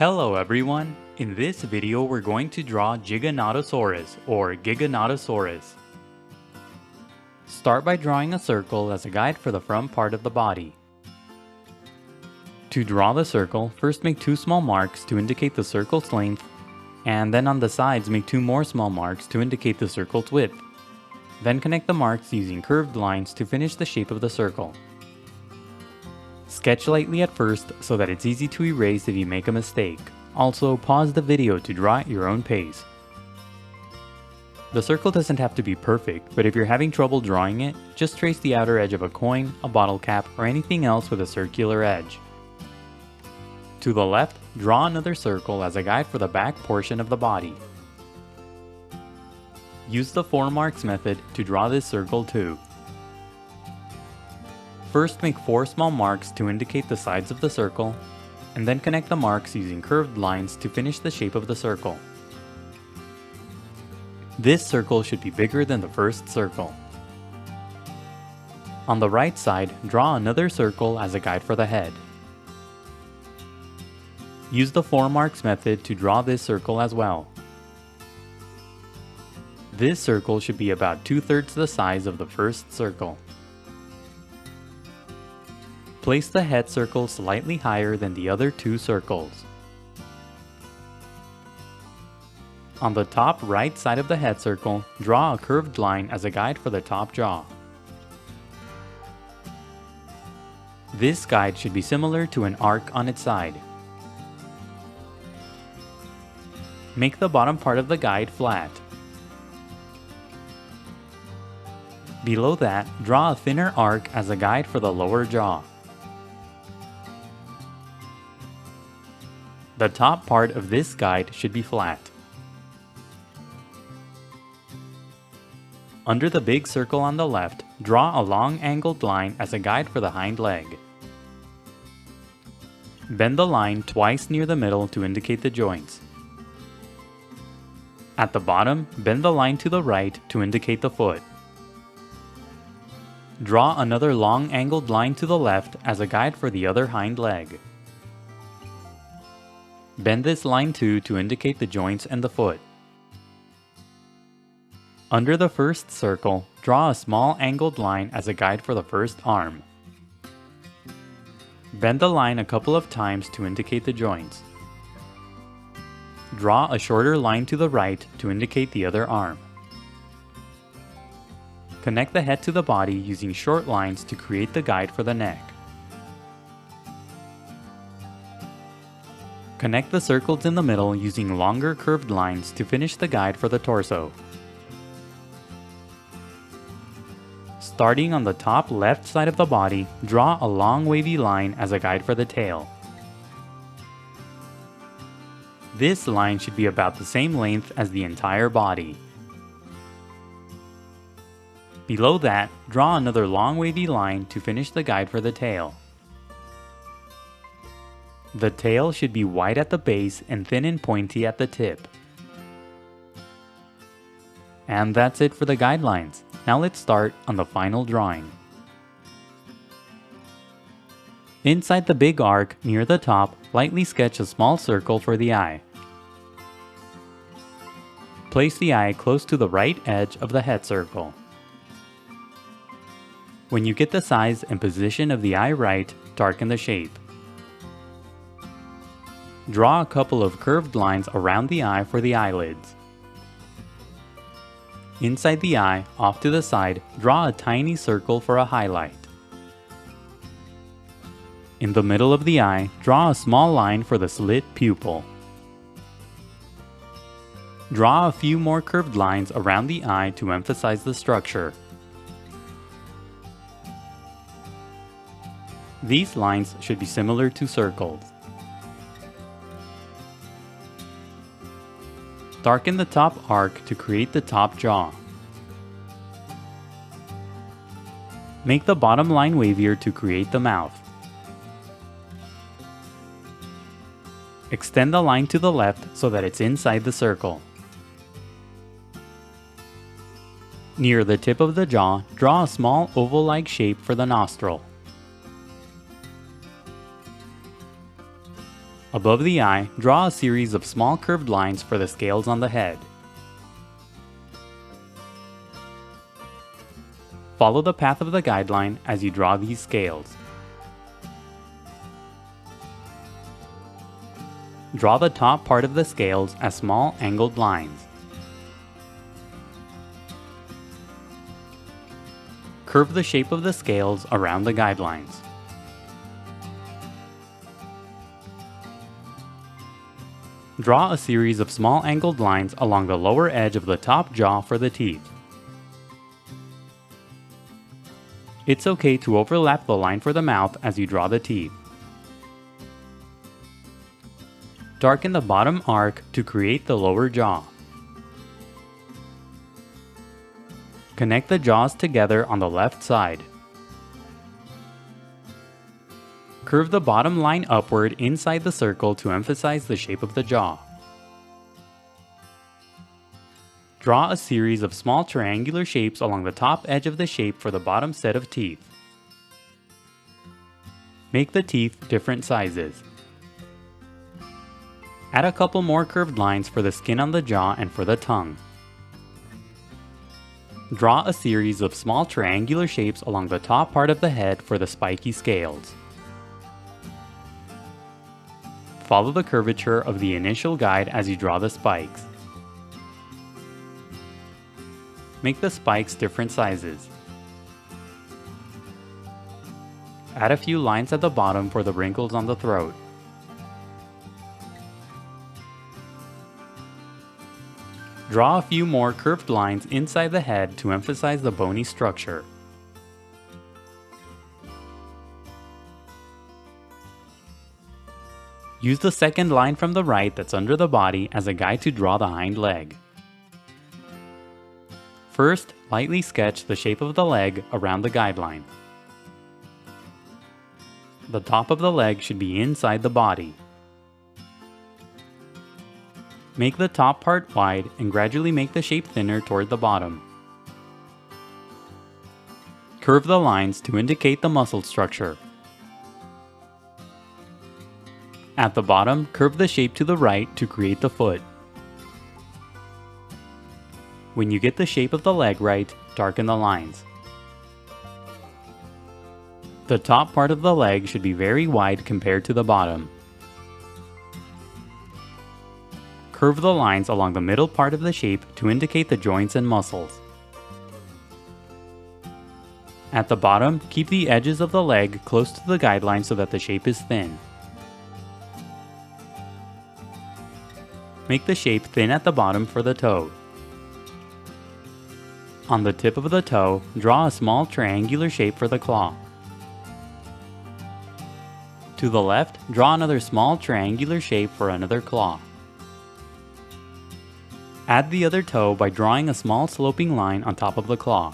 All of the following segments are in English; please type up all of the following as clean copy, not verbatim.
Hello everyone! In this video we're going to draw Giganotosaurus or Giganotosaurus. Start by drawing a circle as a guide for the front part of the body. To draw the circle, first make two small marks to indicate the circle's length, and then on the sides make two more small marks to indicate the circle's width. Then connect the marks using curved lines to finish the shape of the circle. Sketch lightly at first so that it's easy to erase if you make a mistake. Also, pause the video to draw at your own pace. The circle doesn't have to be perfect, but if you're having trouble drawing it, just trace the outer edge of a coin, a bottle cap, or anything else with a circular edge. To the left, draw another circle as a guide for the back portion of the body. Use the 4 marks method to draw this circle too. First make 4 small marks to indicate the sides of the circle, and then connect the marks using curved lines to finish the shape of the circle. This circle should be bigger than the first circle. On the right side, draw another circle as a guide for the head. Use the 4 marks method to draw this circle as well. This circle should be about 2/3 the size of the first circle. Place the head circle slightly higher than the other 2 circles. On the top right side of the head circle, draw a curved line as a guide for the top jaw. This guide should be similar to an arc on its side. Make the bottom part of the guide flat. Below that, draw a thinner arc as a guide for the lower jaw. The top part of this guide should be flat. Under the big circle on the left, draw a long angled line as a guide for the hind leg. Bend the line twice near the middle to indicate the joints. At the bottom, bend the line to the right to indicate the foot. Draw another long angled line to the left as a guide for the other hind leg. Bend this line too to indicate the joints and the foot. Under the first circle, draw a small angled line as a guide for the first arm. Bend the line a couple of times to indicate the joints. Draw a shorter line to the right to indicate the other arm. Connect the head to the body using short lines to create the guide for the neck. Connect the circles in the middle using longer curved lines to finish the guide for the torso. Starting on the top left side of the body, draw a long wavy line as a guide for the tail. This line should be about the same length as the entire body. Below that, draw another long wavy line to finish the guide for the tail. The tail should be wide at the base and thin and pointy at the tip. And that's it for the guidelines. Now let's start on the final drawing. Inside the big arc near the top, lightly sketch a small circle for the eye. Place the eye close to the right edge of the head circle. When you get the size and position of the eye right, darken the shape. Draw a couple of curved lines around the eye for the eyelids. Inside the eye, off to the side, draw a tiny circle for a highlight. In the middle of the eye, draw a small line for the slit pupil. Draw a few more curved lines around the eye to emphasize the structure. These lines should be similar to circles. Darken the top arc to create the top jaw. Make the bottom line wavier to create the mouth. Extend the line to the left so that it's inside the circle. Near the tip of the jaw, draw a small oval-like shape for the nostril. Above the eye, draw a series of small curved lines for the scales on the head. Follow the path of the guideline as you draw these scales. Draw the top part of the scales as small angled lines. Curve the shape of the scales around the guidelines. Draw a series of small angled lines along the lower edge of the top jaw for the teeth. It's okay to overlap the line for the mouth as you draw the teeth. Darken the bottom arc to create the lower jaw. Connect the jaws together on the left side. Curve the bottom line upward inside the circle to emphasize the shape of the jaw. Draw a series of small triangular shapes along the top edge of the shape for the bottom set of teeth. Make the teeth different sizes. Add a couple more curved lines for the skin on the jaw and for the tongue. Draw a series of small triangular shapes along the top part of the head for the spiky scales. Follow the curvature of the initial guide as you draw the spikes. Make the spikes different sizes. Add a few lines at the bottom for the wrinkles on the throat. Draw a few more curved lines inside the head to emphasize the bony structure. Use the second line from the right that's under the body as a guide to draw the hind leg. First, lightly sketch the shape of the leg around the guideline. The top of the leg should be inside the body. Make the top part wide and gradually make the shape thinner toward the bottom. Curve the lines to indicate the muscle structure. At the bottom, curve the shape to the right to create the foot. When you get the shape of the leg right, darken the lines. The top part of the leg should be very wide compared to the bottom. Curve the lines along the middle part of the shape to indicate the joints and muscles. At the bottom, keep the edges of the leg close to the guideline so that the shape is thin. Make the shape thin at the bottom for the toe. On the tip of the toe, draw a small triangular shape for the claw. To the left, draw another small triangular shape for another claw. Add the other toe by drawing a small sloping line on top of the claw.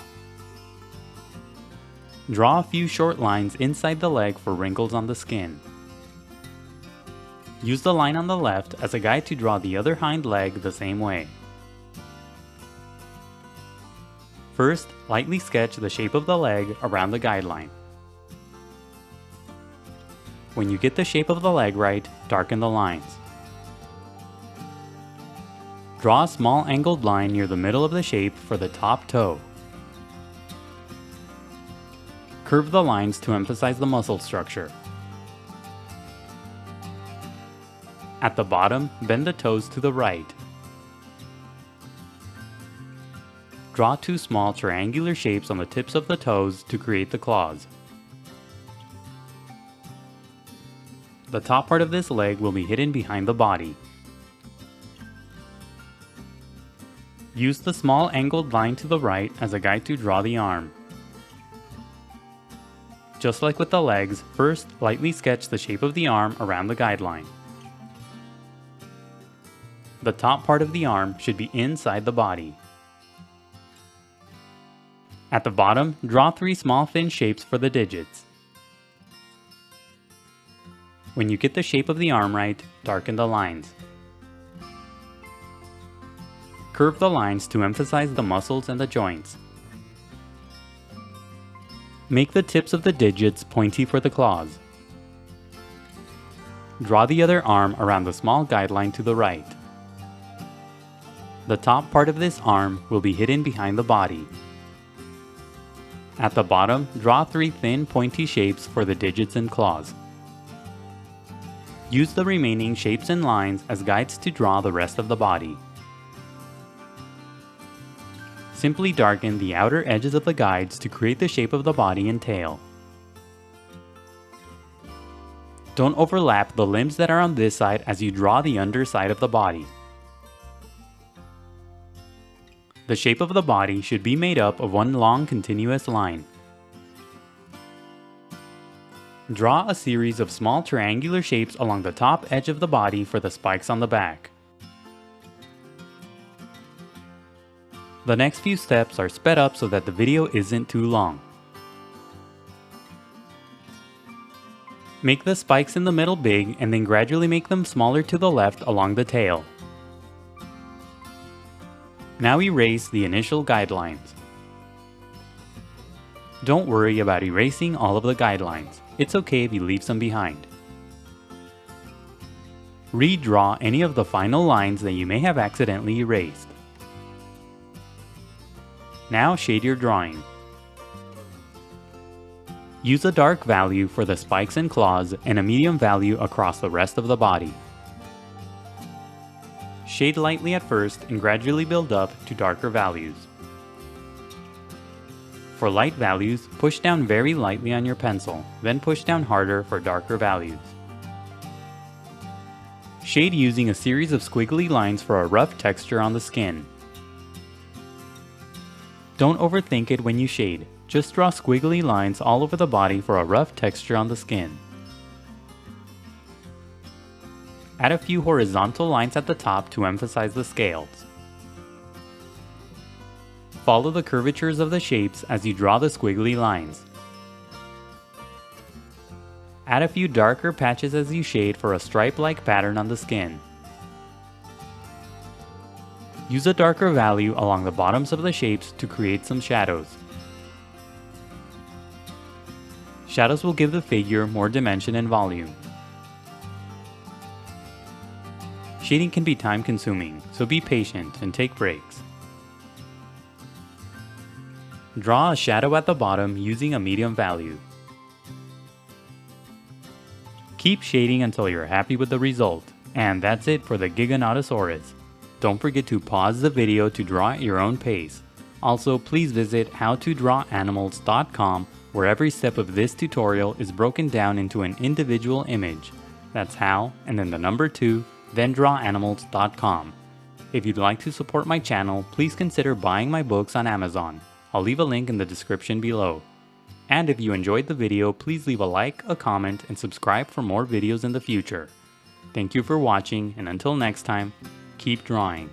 Draw a few short lines inside the leg for wrinkles on the skin. Use the line on the left as a guide to draw the other hind leg the same way. First, lightly sketch the shape of the leg around the guideline. When you get the shape of the leg right, darken the lines. Draw a small angled line near the middle of the shape for the top toe. Curve the lines to emphasize the muscle structure. At the bottom, bend the toes to the right. Draw two small triangular shapes on the tips of the toes to create the claws. The top part of this leg will be hidden behind the body. Use the small angled line to the right as a guide to draw the arm. Just like with the legs, first lightly sketch the shape of the arm around the guideline. The top part of the arm should be inside the body. At the bottom, draw three small thin shapes for the digits. When you get the shape of the arm right, darken the lines. Curve the lines to emphasize the muscles and the joints. Make the tips of the digits pointy for the claws. Draw the other arm around the small guideline to the right. The top part of this arm will be hidden behind the body. At the bottom, draw 3 thin, pointy shapes for the digits and claws. Use the remaining shapes and lines as guides to draw the rest of the body. Simply darken the outer edges of the guides to create the shape of the body and tail. Don't overlap the limbs that are on this side as you draw the underside of the body. The shape of the body should be made up of one long continuous line. Draw a series of small triangular shapes along the top edge of the body for the spikes on the back. The next few steps are sped up so that the video isn't too long. Make the spikes in the middle big and then gradually make them smaller to the left along the tail. Now erase the initial guidelines. Don't worry about erasing all of the guidelines. It's okay if you leave some behind. Redraw any of the final lines that you may have accidentally erased. Now shade your drawing. Use a dark value for the spikes and claws and a medium value across the rest of the body. Shade lightly at first and gradually build up to darker values. For light values, push down very lightly on your pencil, then push down harder for darker values. Shade using a series of squiggly lines for a rough texture on the skin. Don't overthink it when you shade, just draw squiggly lines all over the body for a rough texture on the skin. Add a few horizontal lines at the top to emphasize the scales. Follow the curvatures of the shapes as you draw the squiggly lines. Add a few darker patches as you shade for a stripe-like pattern on the skin. Use a darker value along the bottoms of the shapes to create some shadows. Shadows will give the figure more dimension and volume. Shading can be time-consuming, so be patient and take breaks. Draw a shadow at the bottom using a medium value. Keep shading until you're happy with the result. And that's it for the Giganotosaurus. Don't forget to pause the video to draw at your own pace. Also, please visit howtodrawanimals.com where every step of this tutorial is broken down into an individual image. That's how, and then the number 2, then drawanimals.com. If you'd like to support my channel, please consider buying my books on Amazon. I'll leave a link in the description below. And if you enjoyed the video, please leave a like, a comment, and subscribe for more videos in the future. Thank you for watching, and until next time, keep drawing.